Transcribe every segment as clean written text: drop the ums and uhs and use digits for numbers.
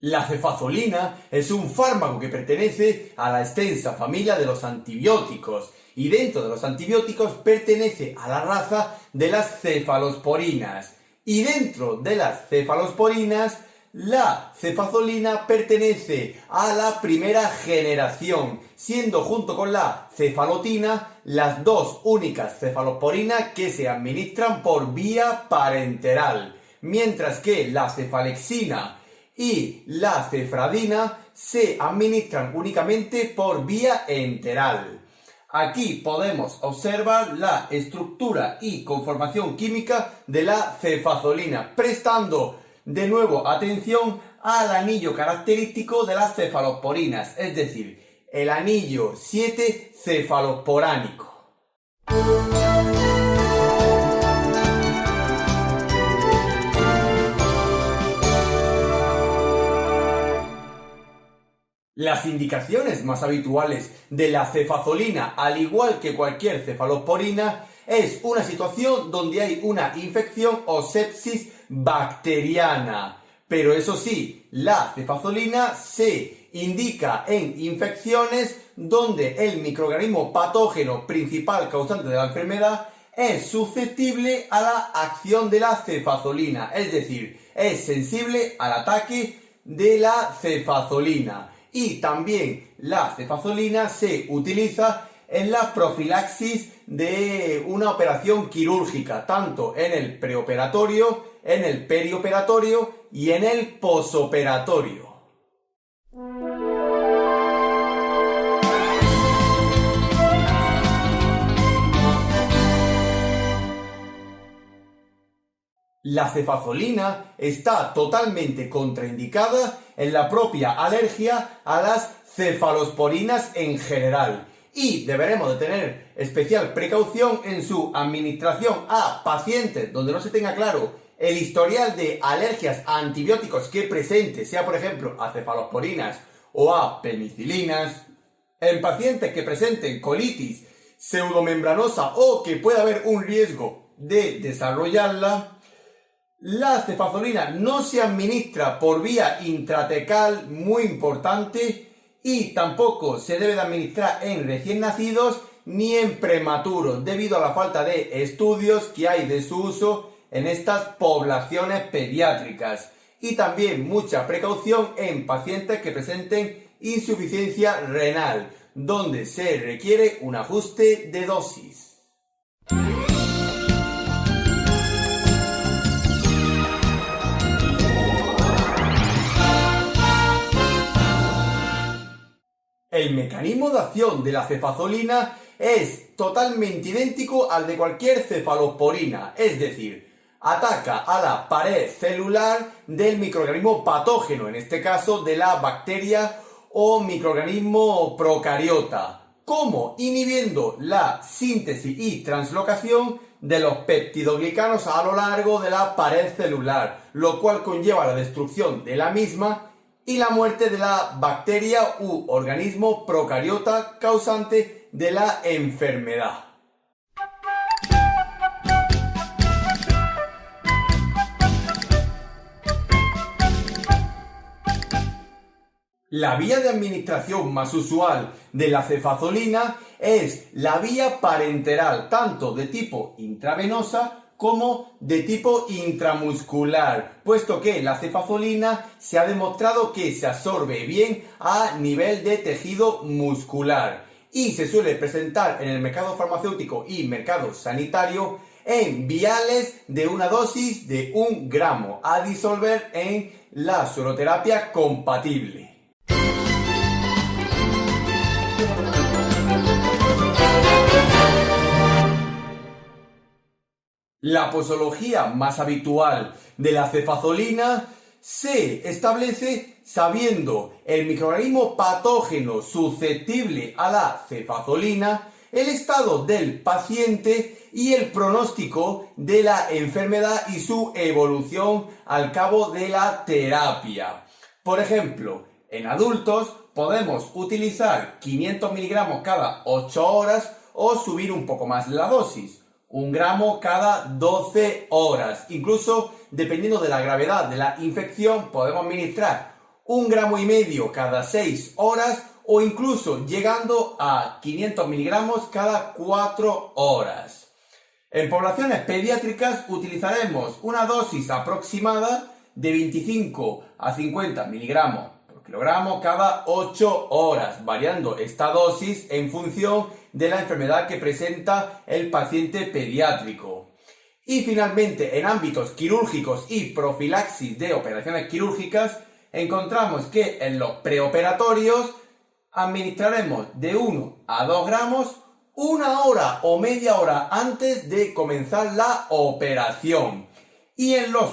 La cefazolina es un fármaco que pertenece a la extensa familia de los antibióticos y dentro de los antibióticos pertenece a la raza de las cefalosporinas. Y dentro de las cefalosporinas, la cefazolina pertenece a la primera generación, siendo junto con la cefalotina las dos únicas cefalosporinas que se administran por vía parenteral, mientras que la cefalexina y la cefradina se administran únicamente por vía enteral. Aquí podemos observar la estructura y conformación química de la cefazolina, prestando de nuevo atención al anillo característico de las cefalosporinas, es decir, el anillo 7 cefalosporánico. Las indicaciones más habituales de la cefazolina, al igual que cualquier cefalosporina, es una situación donde hay una infección o sepsis bacteriana. Pero eso sí, la cefazolina se indica en infecciones donde el microorganismo patógeno principal causante de la enfermedad es susceptible a la acción de la cefazolina, es decir, es sensible al ataque de la cefazolina. Y también la cefazolina se utiliza en la profilaxis de una operación quirúrgica, tanto en el preoperatorio, en el perioperatorio y en el posoperatorio. La cefazolina está totalmente contraindicada en la propia alergia a las cefalosporinas en general y deberemos de tener especial precaución en su administración a pacientes donde no se tenga claro el historial de alergias a antibióticos que presente, sea por ejemplo a cefalosporinas o a penicilinas, en pacientes que presenten colitis pseudomembranosa o que pueda haber un riesgo de desarrollarla. La cefazolina no se administra por vía intratecal, muy importante, y tampoco se debe de administrar en recién nacidos ni en prematuros, debido a la falta de estudios que hay de su uso en estas poblaciones pediátricas. Y también mucha precaución en pacientes que presenten insuficiencia renal, donde se requiere un ajuste de dosis. El mecanismo de acción de la cefazolina es totalmente idéntico al de cualquier cefalosporina, es decir, ataca a la pared celular del microorganismo patógeno, en este caso de la bacteria o microorganismo procariota, como inhibiendo la síntesis y translocación de los peptidoglicanos a lo largo de la pared celular, lo cual conlleva la destrucción de la misma y la muerte de la bacteria u organismo procariota causante de la enfermedad. La vía de administración más usual de la cefazolina es la vía parenteral, tanto de tipo intravenosa como de tipo intramuscular, puesto que la cefazolina se ha demostrado que se absorbe bien a nivel de tejido muscular y se suele presentar en el mercado farmacéutico y mercado sanitario en viales de una dosis de 1 gramo a disolver en la sueroterapia compatible. La posología más habitual de la cefazolina se establece sabiendo el microorganismo patógeno susceptible a la cefazolina, el estado del paciente y el pronóstico de la enfermedad y su evolución al cabo de la terapia. Por ejemplo, en adultos podemos utilizar 500 miligramos cada 8 horas o subir un poco más la dosis. 1 gramo cada 12 horas. Incluso, dependiendo de la gravedad de la infección, podemos administrar 1,5 gramos cada 6 horas o incluso llegando a 500 miligramos cada 4 horas. En poblaciones pediátricas utilizaremos una dosis aproximada de 25 a 50 miligramos por kilogramo cada 8 horas, variando esta dosis en función de la enfermedad que presenta el paciente pediátrico. Y finalmente, en ámbitos quirúrgicos y profilaxis de operaciones quirúrgicas, encontramos que en los preoperatorios administraremos de 1 a 2 gramos 1 hora o media hora antes de comenzar la operación. Y en los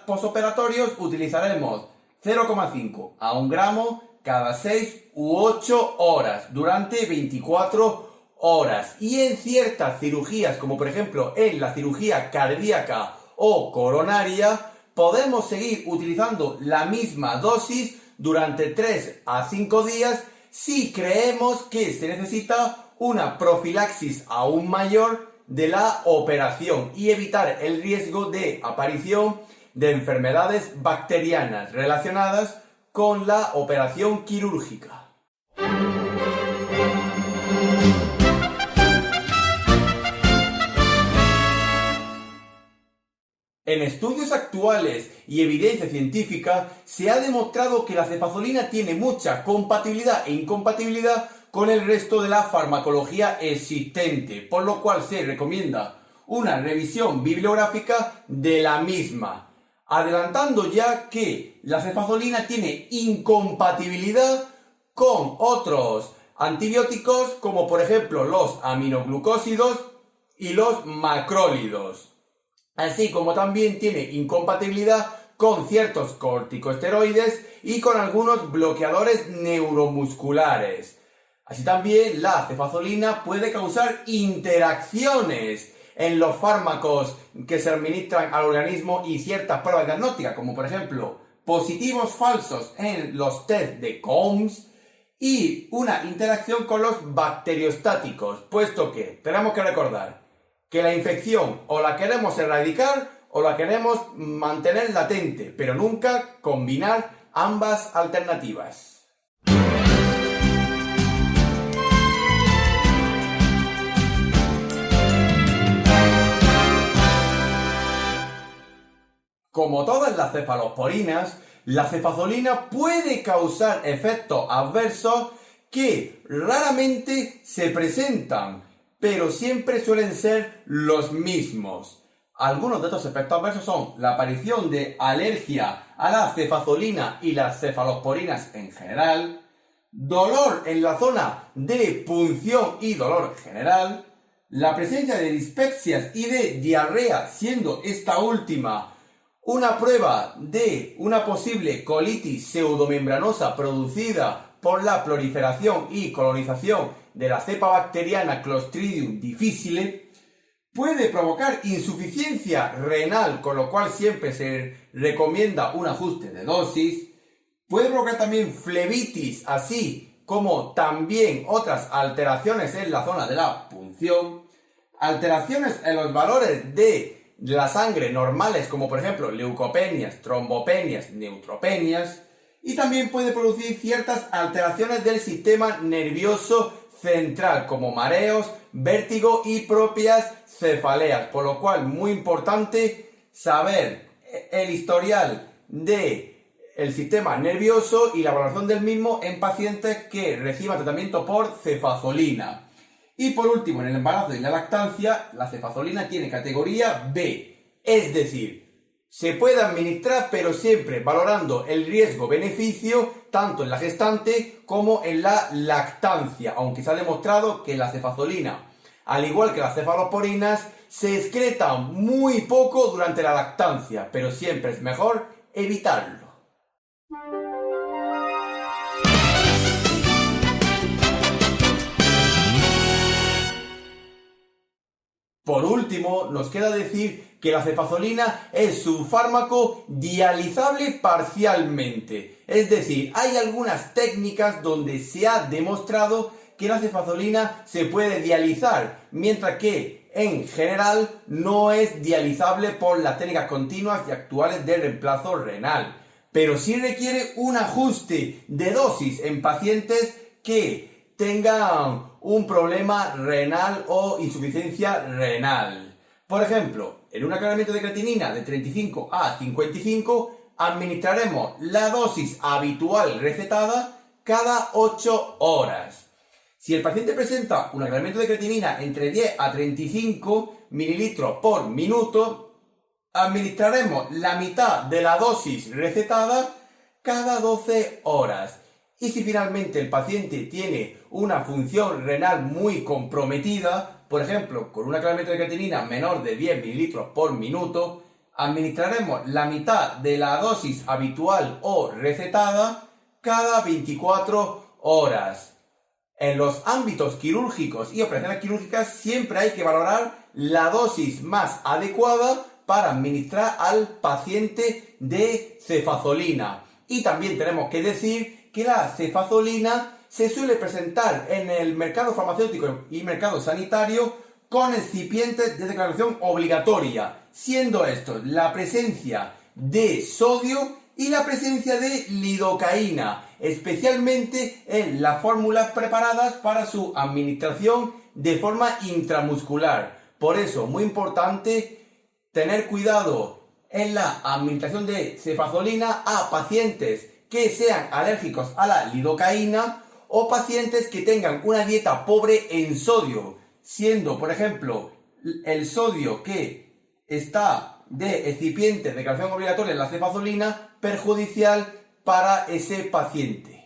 posoperatorios utilizaremos 0,5 a 1 gramo cada 6 u 8 horas durante 24 horas. Y en ciertas cirugías, como por ejemplo en la cirugía cardíaca o coronaria, podemos seguir utilizando la misma dosis durante 3 a 5 días si creemos que se necesita una profilaxis aún mayor de la operación y evitar el riesgo de aparición de enfermedades bacterianas relacionadas con la operación quirúrgica. En estudios actuales y evidencia científica se ha demostrado que la cefazolina tiene mucha compatibilidad e incompatibilidad con el resto de la farmacología existente, por lo cual se recomienda una revisión bibliográfica de la misma, adelantando ya que la cefazolina tiene incompatibilidad con otros antibióticos como por ejemplo los aminoglucósidos y los macrólidos, así como también tiene incompatibilidad con ciertos corticosteroides y con algunos bloqueadores neuromusculares. Así también la cefazolina puede causar interacciones en los fármacos que se administran al organismo y ciertas pruebas diagnósticas, como por ejemplo positivos falsos en los test de Coombs y una interacción con los bacteriostáticos, puesto que tenemos que recordar que la infección o la queremos erradicar o la queremos mantener latente, pero nunca combinar ambas alternativas. Como todas las cefalosporinas, la cefazolina puede causar efectos adversos que raramente se presentan, pero siempre suelen ser los mismos. Algunos de estos efectos adversos son la aparición de alergia a la cefazolina y las cefalosporinas en general, dolor en la zona de punción y dolor general, la presencia de dispepsias y de diarrea, siendo esta última una prueba de una posible colitis pseudomembranosa producida por la proliferación y colonización de la cepa bacteriana Clostridium difficile, puede provocar insuficiencia renal, con lo cual siempre se recomienda un ajuste de dosis, puede provocar también flebitis, así como también otras alteraciones en la zona de la punción, alteraciones en los valores de la sangre normales, como por ejemplo leucopenias, trombopenias, neutropenias, y también puede producir ciertas alteraciones del sistema nervioso central, como mareos, vértigo y propias cefaleas, por lo cual muy importante saber el historial del sistema nervioso y la valoración del mismo en pacientes que reciban tratamiento por cefazolina. Y por último, en el embarazo y la lactancia, la cefazolina tiene categoría B, es decir, se puede administrar pero siempre valorando el riesgo-beneficio tanto en la gestante como en la lactancia, aunque se ha demostrado que la cefazolina, al igual que las cefalosporinas, se excretan muy poco durante la lactancia, pero siempre es mejor evitarlo. Por último, nos queda decir que la cefazolina es un fármaco dializable parcialmente. Es decir, hay algunas técnicas donde se ha demostrado que la cefazolina se puede dializar, mientras que en general no es dializable por las técnicas continuas y actuales de reemplazo renal. pero sí requiere un ajuste de dosis en pacientes que tengan un problema renal o insuficiencia renal. Por ejemplo, en un aclaramiento de creatinina de 35 a 55 administraremos la dosis habitual recetada cada 8 horas. Si el paciente presenta un aclaramiento de creatinina entre 10 a 35 mililitros por minuto, administraremos la mitad de la dosis recetada cada 12 horas. Y si finalmente el paciente tiene una función renal muy comprometida, por ejemplo, con un aclaramiento de creatinina menor de 10 mililitros por minuto, administraremos la mitad de la dosis habitual o recetada cada 24 horas. En los ámbitos quirúrgicos y operaciones quirúrgicas siempre hay que valorar la dosis más adecuada para administrar al paciente de cefazolina. Y también tenemos que decir que la cefazolina se suele presentar en el mercado farmacéutico y mercado sanitario con excipientes de declaración obligatoria, siendo estos la presencia de sodio y la presencia de lidocaína, especialmente en las fórmulas preparadas para su administración de forma intramuscular. Por eso, muy importante tener cuidado en la administración de cefazolina a pacientes que sean alérgicos a la lidocaína o pacientes que tengan una dieta pobre en sodio, siendo, por ejemplo, el sodio que está de excipiente de declaración obligatoria en la cefazolina perjudicial para ese paciente.